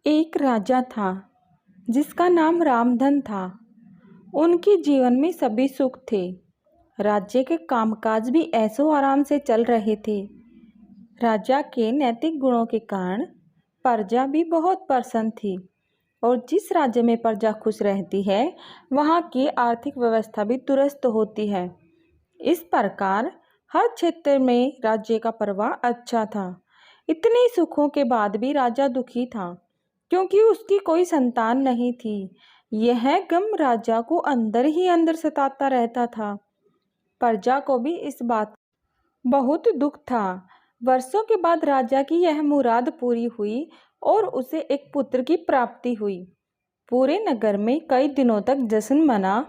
एक राजा था जिसका नाम रामधन था। उनके जीवन में सभी सुख थे। राज्य के कामकाज भी ऐसो आराम से चल रहे थे। राजा के नैतिक गुणों के कारण प्रजा भी बहुत प्रसन्न थी और जिस राज्य में प्रजा खुश रहती है वहाँ की आर्थिक व्यवस्था भी दुरुस्त होती है। इस प्रकार हर क्षेत्र में राज्य का प्रवाह अच्छा था। इतने सुखों के बाद भी राजा दुखी था क्योंकि उसकी कोई संतान नहीं थी। यह गम राजा को अंदर ही अंदर सताता रहता था। प्रजा को भी इस बात बहुत दुख था। वर्षों के बाद राजा की यह मुराद पूरी हुई और उसे एक पुत्र की प्राप्ति हुई। पूरे नगर में कई दिनों तक जश्न मना।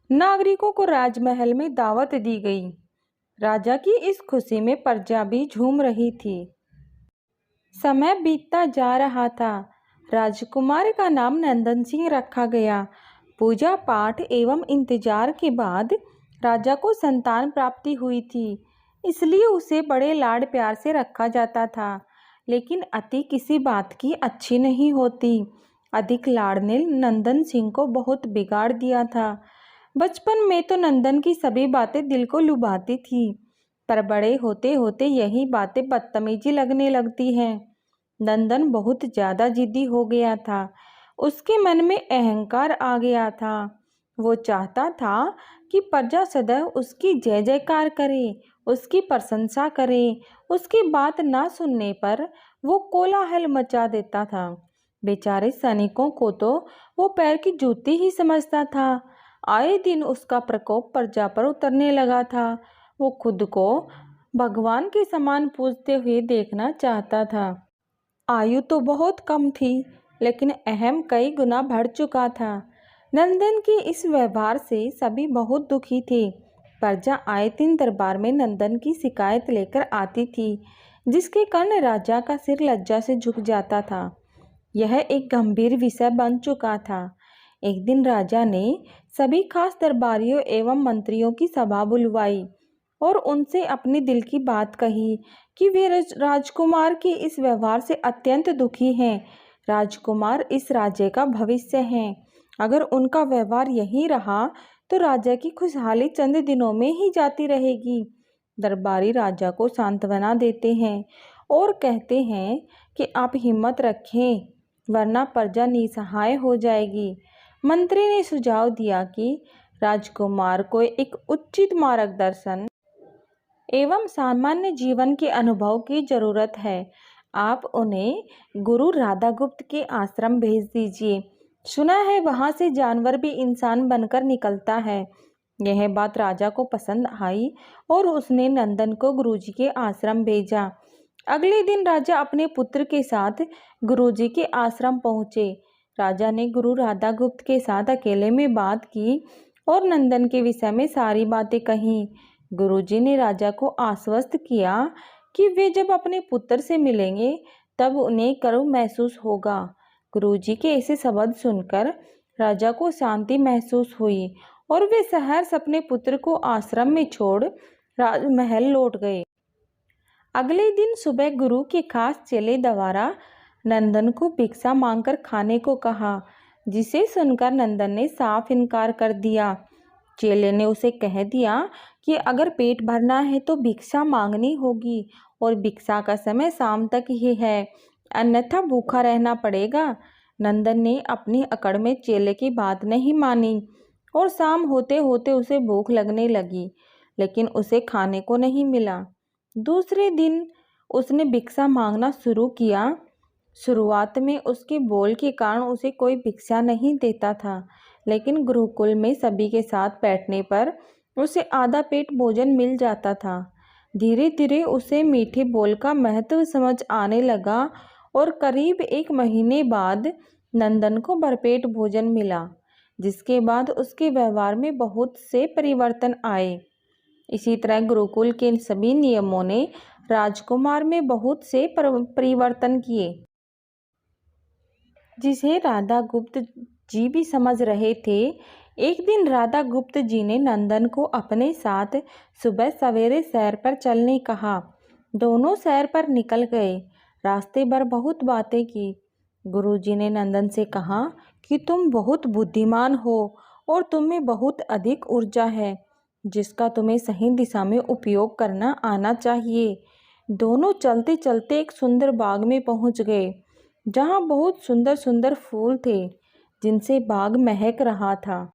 नागरिकों को राजमहल में दावत दी गई। राजा की इस खुशी में प्रजा भी झूम रही थी। समय बीतता जा रहा था। राजकुमार का नाम नंदन सिंह रखा गया। पूजा पाठ एवं इंतजार के बाद राजा को संतान प्राप्ति हुई थी, इसलिए उसे बड़े लाड प्यार से रखा जाता था। लेकिन अति किसी बात की अच्छी नहीं होती। अधिक लाड़ ने नंदन सिंह को बहुत बिगाड़ दिया था। बचपन में तो नंदन की सभी बातें दिल को लुभाती थी, पर बड़े होते होते यही बातें बदतमीजी लगने लगती हैं। नंदन बहुत ज़्यादा जिद्दी हो गया था। उसके मन में अहंकार आ गया था। वो चाहता था कि प्रजा सदैव उसकी जय जयकार करे, उसकी प्रशंसा करे। उसकी बात ना सुनने पर वो कोलाहल मचा देता था। बेचारे सैनिकों को तो वो पैर की जूती ही समझता था। आए दिन उसका प्रकोप प्रजा पर उतरने लगा था। वो खुद को भगवान के समान पूजते हुए देखना चाहता था। आयु तो बहुत कम थी, लेकिन अहम कई गुना बढ़ चुका था। नंदन के इस व्यवहार से सभी बहुत दुखी थे। प्रजा आए दिन दरबार में नंदन की शिकायत लेकर आती थी, जिसके कारण राजा का सिर लज्जा से झुक जाता था। यह एक गंभीर विषय बन चुका था। एक दिन राजा ने सभी खास दरबारियों एवं मंत्रियों की सभा बुलवाई और उनसे अपने दिल की बात कही कि वे राजकुमार के इस व्यवहार से अत्यंत दुखी हैं। राजकुमार इस राज्य का भविष्य हैं। अगर उनका व्यवहार यही रहा तो राजा की खुशहाली चंद दिनों में ही जाती रहेगी। दरबारी राजा को सांत्वना देते हैं और कहते हैं कि आप हिम्मत रखें, वरना प्रजा निसहाय हो जाएगी। मंत्री ने सुझाव दिया कि राजकुमार को एक उचित मार्गदर्शन एवं सामान्य जीवन के अनुभव की जरूरत है। आप उन्हें गुरु राधागुप्त के आश्रम भेज दीजिए। सुना है वहां से जानवर भी इंसान बनकर निकलता है। यह बात राजा को पसंद आई और उसने नंदन को गुरुजी के आश्रम भेजा। अगले दिन राजा अपने पुत्र के साथ गुरुजी के आश्रम पहुंचे। राजा ने गुरु राधागुप्त के साथ अकेले में बात की और नंदन के विषय में सारी बातें कही। गुरुजी ने राजा को आश्वस्त किया कि वे जब अपने पुत्र से मिलेंगे तब उन्हें गर्व महसूस होगा। गुरुजी के ऐसे शब्द सुनकर राजा को शांति महसूस हुई और वे सहर्ष अपने पुत्र को आश्रम में छोड़ राजमहल लौट गए। अगले दिन सुबह गुरु के खास चेले द्वारा नंदन को भिक्षा मांगकर खाने को कहा, जिसे सुनकर नंदन ने साफ इनकार कर दिया। चेले ने उसे कह दिया कि अगर पेट भरना है तो भिक्षा मांगनी होगी और भिक्षा का समय शाम तक ही है, अन्यथा भूखा रहना पड़ेगा। नंदन ने अपनी अकड़ में चेले की बात नहीं मानी और शाम होते होते उसे भूख लगने लगी, लेकिन उसे खाने को नहीं मिला। दूसरे दिन उसने भिक्षा मांगना शुरू किया। शुरुआत में उसके बोल के कारण उसे कोई भिक्षा नहीं देता था, लेकिन गुरुकुल में सभी के साथ बैठने पर उसे आधा पेट भोजन मिल जाता था। धीरे धीरे उसे मीठे बोल का महत्व समझ आने लगा और करीब 1 महीने बाद नंदन को भरपेट भोजन मिला, जिसके बाद उसके व्यवहार में बहुत से परिवर्तन आए। इसी तरह गुरुकुल के सभी नियमों ने राजकुमार में बहुत से परिवर्तन किए, जिसे राधागुप्त जी भी समझ रहे थे। एक दिन राधागुप्त जी ने नंदन को अपने साथ सुबह सवेरे सैर पर चलने कहा। दोनों सैर पर निकल गए। रास्ते भर बहुत बातें की। गुरुजी ने नंदन से कहा कि तुम बहुत बुद्धिमान हो और तुम में बहुत अधिक ऊर्जा है, जिसका तुम्हें सही दिशा में उपयोग करना आना चाहिए। दोनों चलते चलते एक सुंदर बाग में पहुंच गए, जहां बहुत सुंदर सुंदर फूल थे, जिनसे बाग महक रहा था।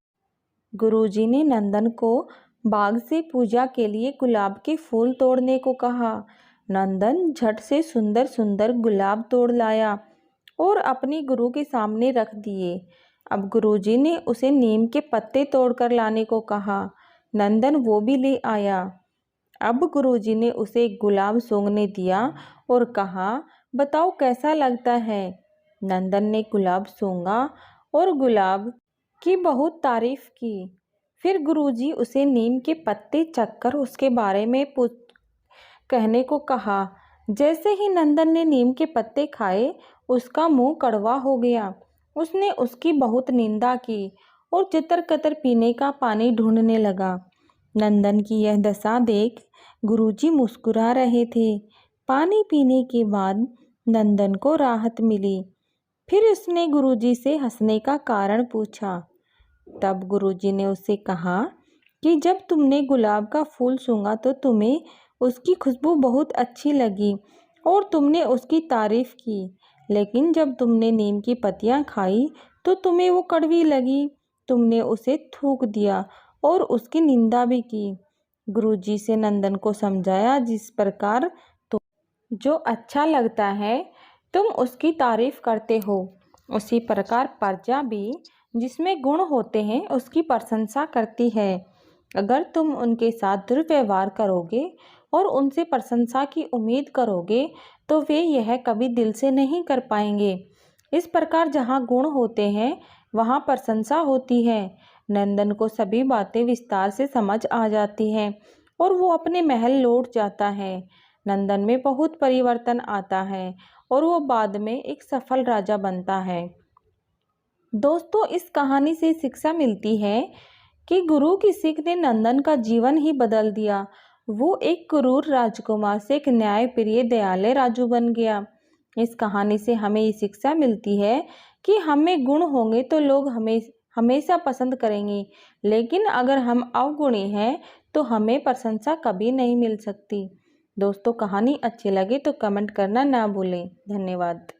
गुरुजी ने नंदन को बाग से पूजा के लिए गुलाब के फूल तोड़ने को कहा। नंदन झट से सुंदर सुंदर गुलाब तोड़ लाया और अपने गुरु के सामने रख दिए। अब गुरुजी ने उसे नीम के पत्ते तोड़कर लाने को कहा। नंदन वो भी ले आया। अब गुरुजी ने उसे एक गुलाब सूंघने दिया और कहा, बताओ कैसा लगता है। नंदन ने गुलाब सूंघा और गुलाब की बहुत तारीफ की। फिर गुरुजी उसे नीम के पत्ते चखकर उसके बारे में कहने को कहा। जैसे ही नंदन ने नीम के पत्ते खाए, उसका मुंह कड़वा हो गया। उसने उसकी बहुत निंदा की और चितर कतर पीने का पानी ढूंढने लगा। नंदन की यह दशा देख गुरुजी मुस्कुरा रहे थे। पानी पीने के बाद नंदन को राहत मिली। फिर उसने गुरुजी से हंसने का कारण पूछा। तब गुरुजी ने उससे कहा कि जब तुमने गुलाब का फूल सूंघा तो तुम्हें उसकी खुशबू बहुत अच्छी लगी और तुमने उसकी तारीफ की, लेकिन जब तुमने नीम की पत्तियां खाई तो तुम्हें वो कड़वी लगी। तुमने उसे थूक दिया और उसकी निंदा भी की। गुरुजी से नंदन को समझाया, जिस प्रकार तुम जो अच्छा लगता है तुम उसकी तारीफ करते हो, उसी प्रकार प्रजा भी जिसमें गुण होते हैं उसकी प्रशंसा करती है। अगर तुम उनके साथ दुर्व्यवहार करोगे और उनसे प्रशंसा की उम्मीद करोगे तो वे यह कभी दिल से नहीं कर पाएंगे। इस प्रकार जहाँ गुण होते हैं वहाँ प्रशंसा होती है। नंदन को सभी बातें विस्तार से समझ आ जाती हैं और वो अपने महल लौट जाता है। नंदन में बहुत परिवर्तन आता है और वो बाद में एक सफल राजा बनता है। दोस्तों, इस कहानी से शिक्षा मिलती है कि गुरु की सीख ने नंदन का जीवन ही बदल दिया। वो एक क्रूर राजकुमार से एक न्यायप्रिय दयालु राजू बन गया। इस कहानी से हमें ये शिक्षा मिलती है कि हमें गुण होंगे तो लोग हमेशा पसंद करेंगे, लेकिन अगर हम अवगुणी हैं तो हमें प्रशंसा कभी नहीं मिल सकती। दोस्तों, कहानी अच्छी लगे तो कमेंट करना ना भूलें। धन्यवाद।